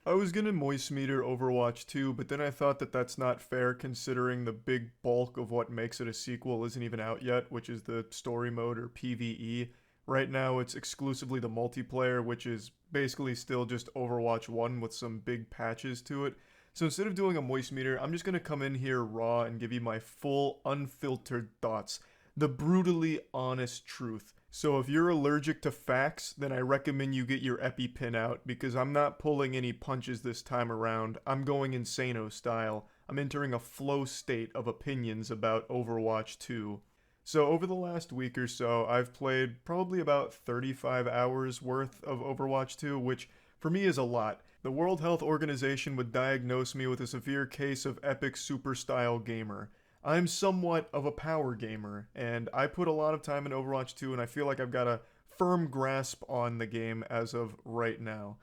I was gonna moist meter Overwatch 2, but then I thought that that's not fair considering the big bulk of what makes it a sequel isn't even out yet, which is the story mode or PvE. Right now it's exclusively the multiplayer, which is basically still just Overwatch 1 with some big patches to it. So instead of doing a moist meter, I'm just gonna come in here raw and give you my full, unfiltered thoughts. The brutally honest truth. So if you're allergic to facts, then I recommend you get your EpiPen out because I'm not pulling any punches this time around. I'm going Insano style. I'm entering a flow state of opinions about Overwatch 2. So over the last week or so, I've played probably about 35 hours worth of Overwatch 2, which for me is a lot. The World Health Organization would diagnose me with a severe case of epic super style gamer. I'm somewhat of a power gamer, and I put a lot of time in Overwatch 2, and I feel like I've got a firm grasp on the game as of right now.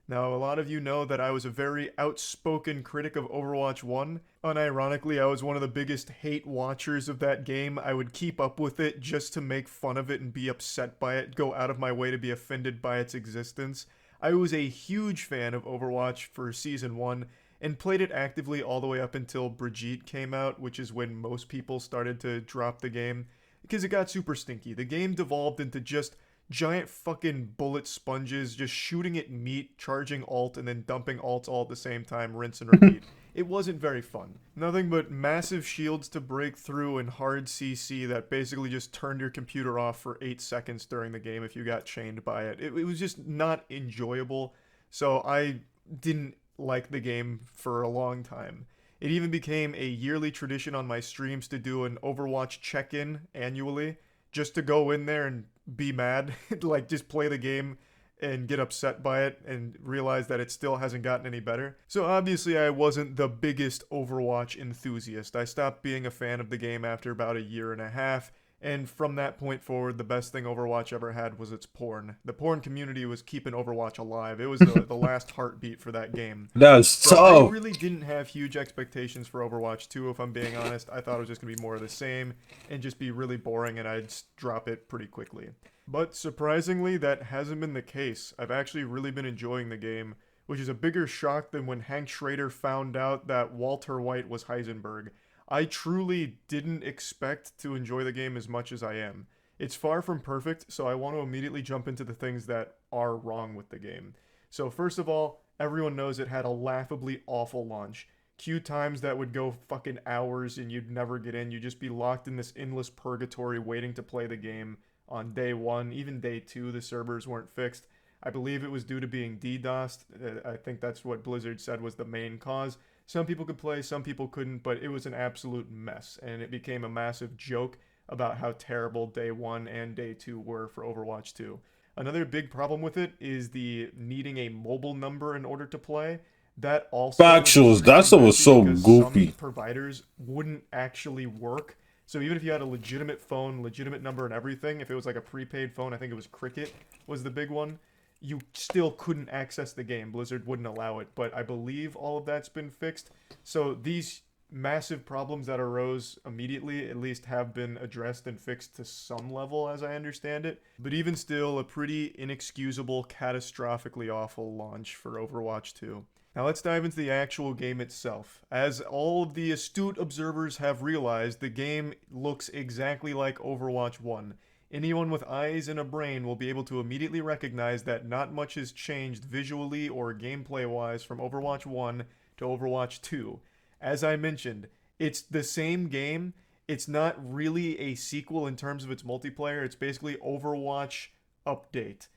Now, a lot of you know that I was a very outspoken critic of Overwatch 1. Unironically, I was one of the biggest hate watchers of that game. I would keep up with it just to make fun of it and be upset by it, go out of my way to be offended by its existence. I was a huge fan of Overwatch for Season 1, and played it actively all the way up until Brigitte came out, which is when most people started to drop the game, because it got super stinky. The game devolved into just giant fucking bullet sponges, just shooting at meat, charging alt, and then dumping alts all at the same time, rinse and repeat. It wasn't very fun. Nothing but massive shields to break through and hard CC that basically just turned your computer off for 8 seconds during the game if you got chained by it. It was just not enjoyable, so I didn't like the game for a long time. It even became a yearly tradition on my streams to do an Overwatch check-in annually, just to go in there and be mad, like just play the game and get upset by it and realize that it still hasn't gotten any better. So obviously I wasn't the biggest Overwatch enthusiast. I stopped being a fan of the game after about a year and a half, and from that point forward, the best thing Overwatch ever had was its porn. The porn community was keeping Overwatch alive. It was the last heartbeat for that game. That's So I tough. really didn't have huge expectations for Overwatch 2, if I'm being honest. I thought it was just going to be more of the same and just be really boring, and I'd drop it pretty quickly. But surprisingly, that hasn't been the case. I've actually really been enjoying the game, which is a bigger shock than when Hank Schrader found out that Walter White was Heisenberg. I truly didn't expect to enjoy the game as much as I am. It's far from perfect, so I want to immediately jump into the things that are wrong with the game. So first of all, everyone knows it had a laughably awful launch. Queue times that would go fucking hours and you'd never get in. You'd just be locked in this endless purgatory waiting to play the game on day one. Even day two, the servers weren't fixed. I believe it was due to being DDoSed. I think that's what Blizzard said was the main cause. Some people could play, some people couldn't, but it was an absolute mess, and it became a massive joke about how terrible day one and day two were for Overwatch 2. Another big problem with it is the needing a mobile number in order to play. That also was Factuals. That extremely stuff was messy so because some goofy. providers wouldn't actually work. So even if you had a legitimate phone, legitimate number and everything, if it was like a prepaid phone, I think it was Cricket was the big one, you still couldn't access the game. Blizzard wouldn't allow it, but I believe all of that's been fixed. So these massive problems that arose immediately at least have been addressed and fixed to some level as I understand it. But even still, a pretty inexcusable, catastrophically awful launch for Overwatch 2. Now let's dive into the actual game itself. As all of the astute observers have realized, the game looks exactly like Overwatch 1. Anyone with eyes and a brain will be able to immediately recognize that not much has changed visually or gameplay wise from Overwatch 1 to Overwatch 2. As I mentioned, it's the same game. It's not really a sequel in terms of its multiplayer. It's basically Overwatch update.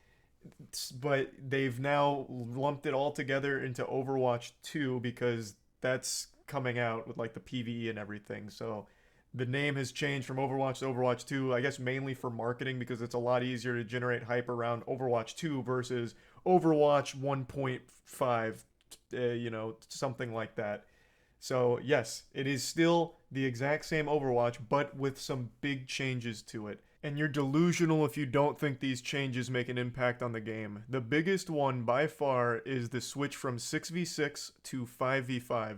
But they've now lumped it all together into Overwatch 2 because that's coming out with like the PvE and everything. So the name has changed from Overwatch to Overwatch 2, I guess mainly for marketing because it's a lot easier to generate hype around Overwatch 2 versus Overwatch 1.5, something like that. So, yes, it is still the exact same Overwatch, but with some big changes to it. And you're delusional if you don't think these changes make an impact on the game. The biggest one by far is the switch from 6v6 to 5v5.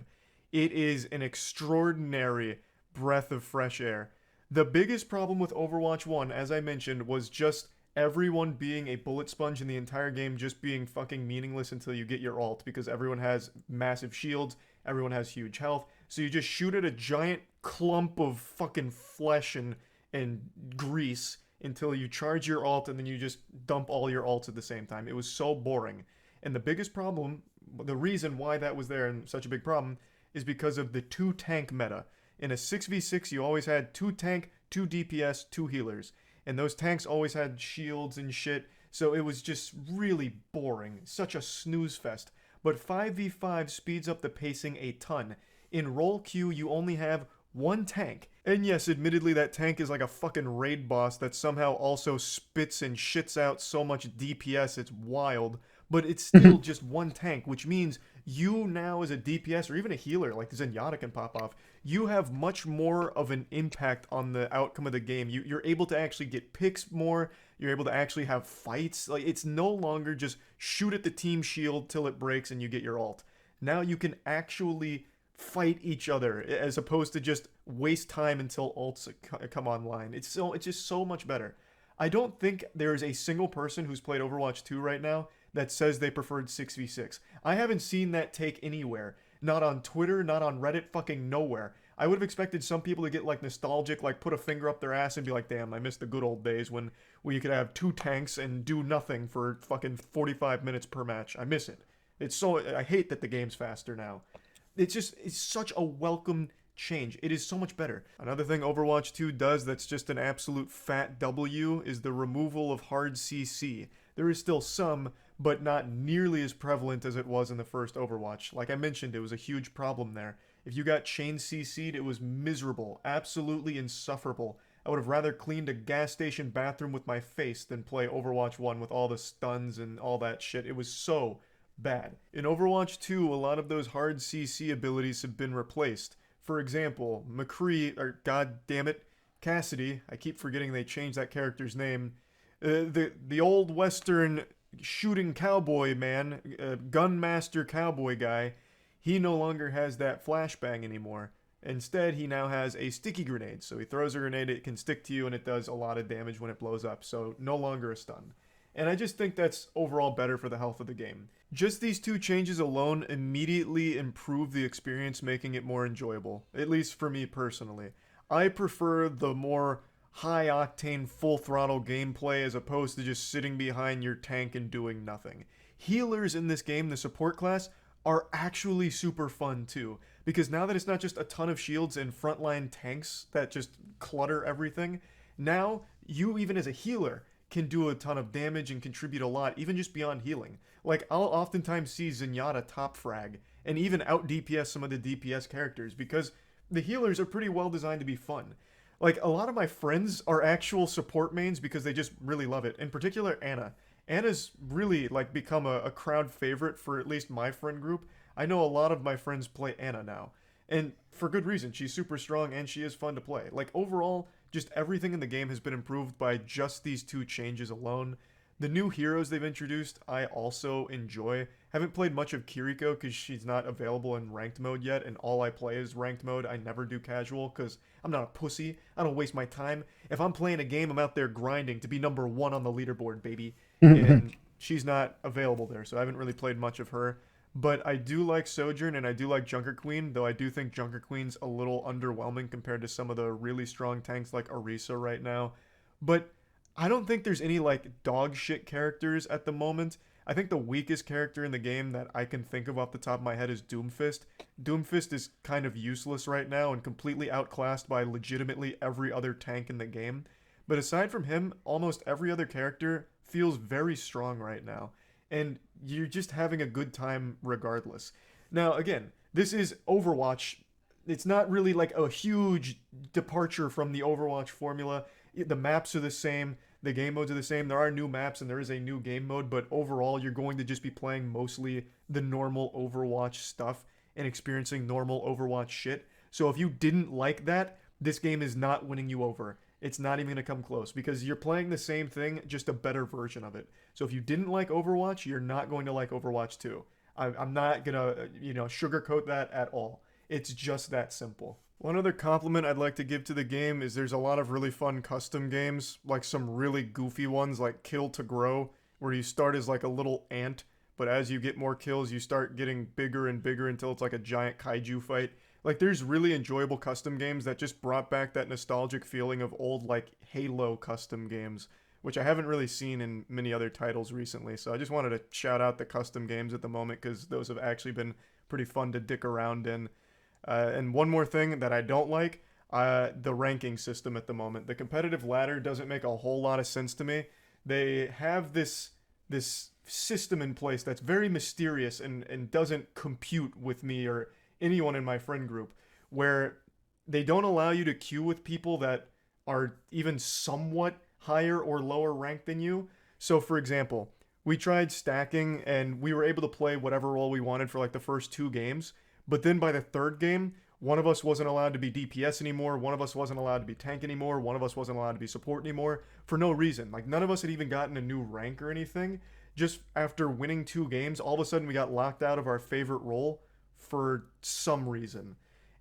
It is an extraordinary breath of fresh air. The biggest problem with Overwatch 1, as I mentioned, was just everyone being a bullet sponge in the entire game just being fucking meaningless until you get your ult because everyone has massive shields, everyone has huge health. So you just shoot at a giant clump of fucking flesh and grease until you charge your ult and then you just dump all your ults at the same time. It was so boring. And the biggest problem, the reason why that was there and such a big problem, is because of the two tank meta. In a 6v6, you always had two tank, two DPS, two healers. And those tanks always had shields and shit, so it was just really boring. Such a snooze fest. But 5v5 speeds up the pacing a ton. In role queue, you only have one tank. And yes, admittedly, that tank is like a fucking raid boss that somehow also spits and shits out so much DPS, it's wild. But it's still just one tank, which means you now as a DPS or even a healer, like Zenyatta can pop off, you have much more of an impact on the outcome of the game. You're able to actually get picks more, you're able to actually have fights. Like, it's no longer just shoot at the team shield till it breaks and you get your ult. Now you can actually fight each other as opposed to just waste time until ults come online. It's just so much better. I don't think there is a single person who's played Overwatch 2 right now that says they preferred 6v6. I haven't seen that take anywhere. Not on Twitter, not on Reddit, fucking nowhere. I would have expected some people to get like nostalgic, like put a finger up their ass and be like, damn, I miss the good old days when we could have two tanks and do nothing for fucking 45 minutes per match. I miss it. I hate that the game's faster now. It's such a welcome change. It is so much better. Another thing Overwatch 2 does that's just an absolute fat W is the removal of hard CC. There is still some, but not nearly as prevalent as it was in the first Overwatch. Like I mentioned, it was a huge problem there. If you got chain CC'd, it was miserable, absolutely insufferable. I would have rather cleaned a gas station bathroom with my face than play Overwatch 1 with all the stuns and all that shit. It was so bad. In Overwatch 2, a lot of those hard CC abilities have been replaced. For example, McCree, or god damn it, Cassidy, I keep forgetting they changed that character's name, the old western shooting cowboy man, gunmaster cowboy guy, he no longer has that flashbang anymore. Instead, he now has a sticky grenade. So he throws a grenade, it can stick to you, and it does a lot of damage when it blows up. So no longer a stun. And I just think that's overall better for the health of the game. Just these two changes alone immediately improve the experience, making it more enjoyable. At least for me personally. I prefer the more high-octane, full-throttle gameplay as opposed to just sitting behind your tank and doing nothing. Healers in this game, the support class, are actually super fun too. Because now that it's not just a ton of shields and frontline tanks that just clutter everything, now you, even as a healer, can do a ton of damage and contribute a lot, even just beyond healing. Like, I'll oftentimes see Zenyatta top frag, and even out DPS some of the DPS characters, because the healers are pretty well designed to be fun. Like, a lot of my friends are actual support mains because they just really love it. In particular, Anna. Anna's really, like, become a crowd favorite for at least my friend group. I know a lot of my friends play Anna now. And for good reason. She's super strong and she is fun to play. Like, overall, just everything in the game has been improved by just these two changes alone. The new heroes they've introduced, I also enjoy. Haven't played much of Kiriko because she's not available in ranked mode yet, and all I play is ranked mode. I never do casual because I'm not a pussy. I don't waste my time. If I'm playing a game, I'm out there grinding to be number 1 on the leaderboard, baby. And she's not available there, so I haven't really played much of her. But I do like Sojourn and I do like Junker Queen, though I do think Junker Queen's a little underwhelming compared to some of the really strong tanks like Orisa right now. But I don't think there's any like dog shit characters at the moment. I think the weakest character in the game that I can think of off the top of my head is Doomfist. Doomfist is kind of useless right now and completely outclassed by legitimately every other tank in the game. But aside from him, almost every other character feels very strong right now. And you're just having a good time regardless. Now, again, this is Overwatch. It's not really like a huge departure from the Overwatch formula. The maps are the same. The game modes are the same. There are new maps and there is a new game mode, but overall you're going to just be playing mostly the normal Overwatch stuff and experiencing normal Overwatch shit. So if you didn't like that, this game is not winning you over. It's not even going to come close because you're playing the same thing, just a better version of it. So if you didn't like Overwatch, you're not going to like Overwatch 2. I'm not going to, sugarcoat that at all. It's just that simple. One other compliment I'd like to give to the game is there's a lot of really fun custom games, like some really goofy ones like Kill to Grow, where you start as like a little ant, but as you get more kills, you start getting bigger and bigger until it's like a giant kaiju fight. Like there's really enjoyable custom games that just brought back that nostalgic feeling of old like Halo custom games, which I haven't really seen in many other titles recently. So I just wanted to shout out the custom games at the moment because those have actually been pretty fun to dick around in. And one more thing that I don't like, the ranking system at the moment. The competitive ladder doesn't make a whole lot of sense to me. They have this system in place that's very mysterious and doesn't compute with me or anyone in my friend group, where they don't allow you to queue with people that are even somewhat higher or lower ranked than you. So for example, we tried stacking and we were able to play whatever role we wanted for like the first 2 games. But then by the third game, one of us wasn't allowed to be DPS anymore. One of us wasn't allowed to be tank anymore. One of us wasn't allowed to be support anymore for no reason. Like none of us had even gotten a new rank or anything. Just after winning 2 games, all of a sudden we got locked out of our favorite role for some reason.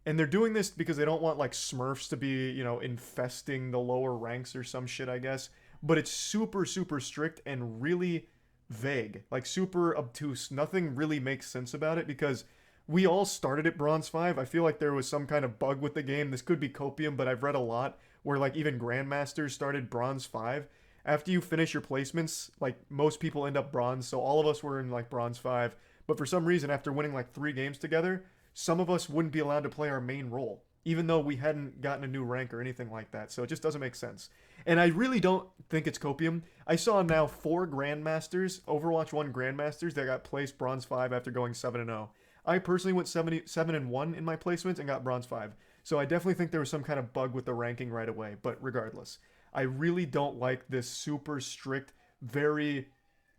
And they're doing this because they don't want like Smurfs to be, infesting the lower ranks or some shit, I guess. But it's super, super strict and really vague. Like super obtuse. Nothing really makes sense about it because we all started at Bronze 5. I feel like there was some kind of bug with the game. This could be copium, but I've read a lot where like even Grandmasters started Bronze 5. After you finish your placements, like most people end up Bronze, so all of us were in like Bronze 5. But for some reason, after winning like 3 games together, some of us wouldn't be allowed to play our main role, even though we hadn't gotten a new rank or anything like that. So it just doesn't make sense. And I really don't think it's copium. I saw now 4 Grandmasters, Overwatch 1 Grandmasters, that got placed Bronze 5 after going 7-0. I personally went 7-1 in my placements and got Bronze 5. So I definitely think there was some kind of bug with the ranking right away. But regardless, I really don't like this super strict, very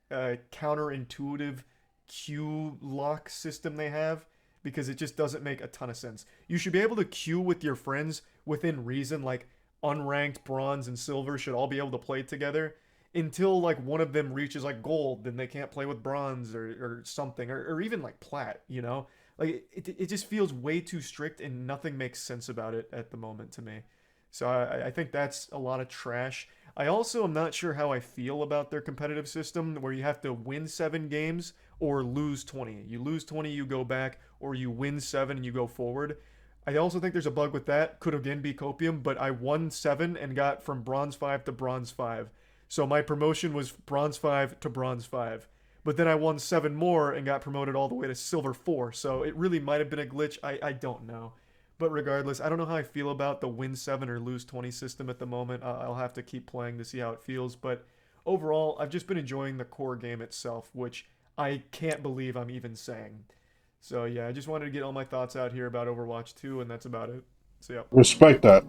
counterintuitive queue lock system they have because it just doesn't make a ton of sense. You should be able to queue with your friends within reason, like unranked bronze and silver should all be able to play together until like one of them reaches like gold, then they can't play with bronze or something, or even like plat. Like it just feels way too strict and nothing makes sense about it at the moment to me. So I think that's a lot of trash. I also am not sure how I feel about their competitive system where you have to win 7 games or lose 20. You lose 20, you go back, or you win 7 and you go forward. I also think there's a bug with that. Could again be copium, but I won 7 and got from Bronze 5 to Bronze 5. So my promotion was Bronze 5 to Bronze 5. But then I won 7 more and got promoted all the way to Silver 4. So it really might have been a glitch. I don't know. But regardless, I don't know how I feel about the win 7 or lose 20 system at the moment. I'll have to keep playing to see how it feels. But overall, I've just been enjoying the core game itself, which I can't believe I'm even saying. So yeah, I just wanted to get all my thoughts out here about Overwatch 2, and that's about it. So yeah. Respect that.